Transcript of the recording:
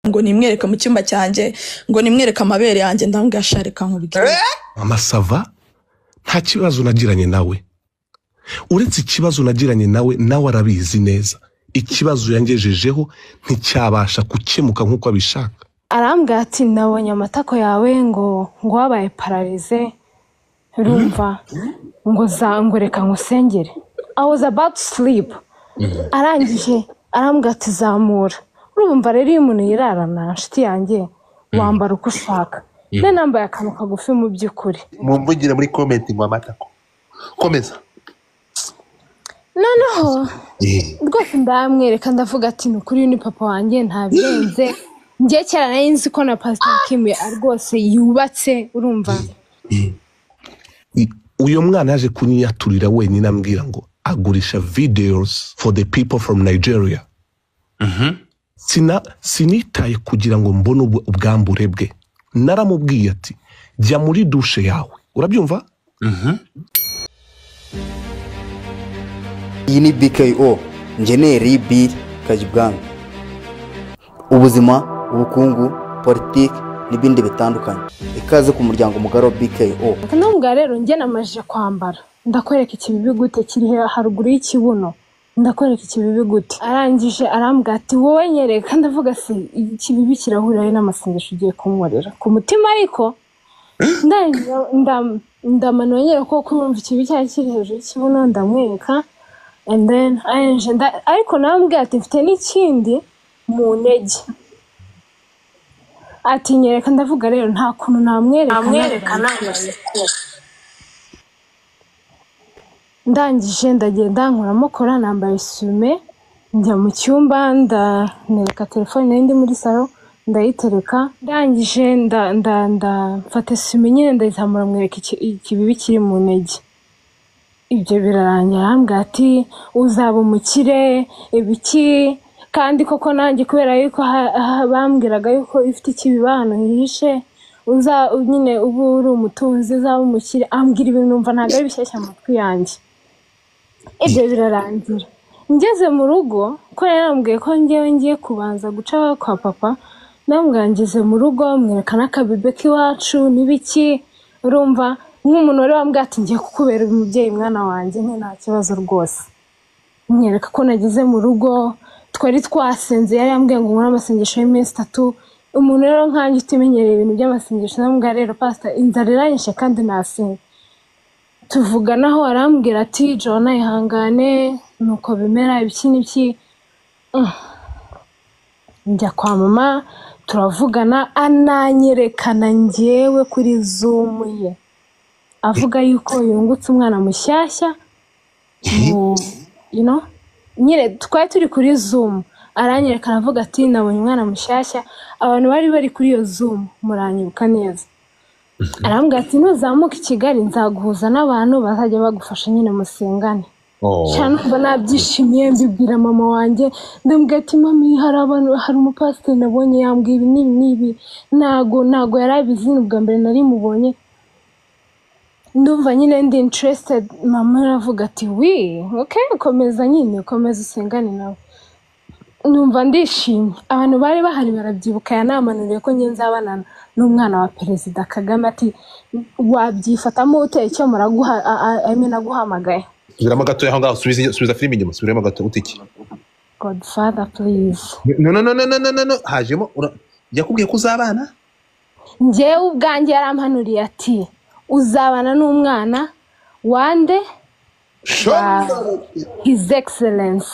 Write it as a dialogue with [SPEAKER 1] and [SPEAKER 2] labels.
[SPEAKER 1] ngo nimwereke mu cyumba cyanjye ngo nimwereke amabere yanjye ndambwira shareka nkubwire
[SPEAKER 2] mama sava nta kibazo nagiranye nawe uretse ikibazo nagiranye nawe arabizi neza ikibazo yangejejeho nticyabasha kukemuka nkuko abishaka
[SPEAKER 3] arambwira ati nabonye amatako yawe ngo wabaye paralize urumva ngo zangureka nkusengere I was about to sleep arangije arambwira ati zamura urumva rero iyo umuntu yirarana nshuti yanjye wambara uko ushaka ne nambaye akantu kagufi mu by'ukuri
[SPEAKER 4] mumvugire muri comment ngo amatako komeza
[SPEAKER 3] noneho rwose ndamwereka ndavuga ati nukuri ni papa wanjye ntabirenze njye cyane nari nzi ko na Pastor Kim rwose yubatse urumva
[SPEAKER 2] uyu mwana yaje kunyiyaturira wenyine ambwira ngo agurisha videos for the people from Nigeria sinitaye kugira ngo mbone ubwambure bwe naramubwiye ati jya muri dushe yawe urabyumva
[SPEAKER 5] iyi ni BKO Engineer Bill Kajibwanga ubuzima ubukungu politiki n'ibindi bitandukanye ikaze ku muryango mugaro BKO
[SPEAKER 3] kanambwa rero njye namajije kwambara ndakwereka ikibibi gute kiri haruguru y'ikibuno ndakwereka ikibibi gute arangije arambwa ati wowe nyereka ndavuga se ikibibi kirahurira n'amasengesho ugiye kumworera ku mutima ariko ndamanonyera ko kumva ikibi cyari kiri hejuru y'ikibuno ndamwereka and then ariko nambwa ati mfite n'ikindi mu ntege ati nyereka ndavuga rero nta kuntu namwereka ndangije ndagenda nkuramo kora nambaye isume njya mu cyumba nereka telefone nari muri salo ndayitereka ndangije mfata isume nyine ndayizamura mwereka ikibibi kiri mu ntege ibyo birarangira arambwira ati uzaba umukire ibiki kandi koko nanjye kubera yuko bambwiraga yuko ifite ikibibano hihishe nyine ubu uri umutunzi uzaba umukire ambwira ibintu numva ntabwo ari bishyashya amatwi yanjye ibyo birarangira ngeze mu rugo ko yarambwiye ko ngiye kubanza guca kwa papa nambwira ngeze mu rugo mwerekana akabibe k'iwacu n'ibiki urumva nk'umuntu wari wambwira ati ngiye kukubera umubyeyi mwana wanjye nta kibazo rwose mwereka ko nageze mu rugo twari twasenze yari yambwiye ngo nkore amasengesho y'iminsi 3 umuntu rero nkanjye utimenyereye ibintu by'amasengesho nambwira rero pastor inzara iranyishe kandi nasenga tuvuganaho arambwira ati Jona ihangane nuko bimera ibiki n'ibiki njya kwa mama turavugana ananyerekana njyewe kuri Zoom ye avuga yuko yungutse umwana mushyashya nyine twari turi kuri Zoom aranyerekana avuga ati nabonye umwana mushyashya abantu bari kuri iyo Zoom muranyibuka neza arambwira ati nuzamuka i Kigali nzaguhuza n'abantu bazajya bagufasha nyine musengane cyane mba nabyishimiye mbibwira mama wanjye ndambwira ati mami hari umupasiteri nabonye yambwira ibi n'ibi ntago yarabizi ubwa mbere nari mubonye ndumva nyine ndi interested mama aravuga ati okay komeza nyine komeza usengane nawe numva ndishimye abantu bari bahari barabyibuka yanamanuriye ko nge nzabana n'umwana wa Perezida Kagame ati wabyifatamo ute icyo naguhamagaye
[SPEAKER 4] subiramo gato aho ngaho subiza filime inyuma subiramo gato utiki
[SPEAKER 3] Godfather please
[SPEAKER 4] no hajemo yakubwiye ko uzabana
[SPEAKER 3] njyewe ubwanjye yarampanuriye ati uzabana n'umwana wande His Excellence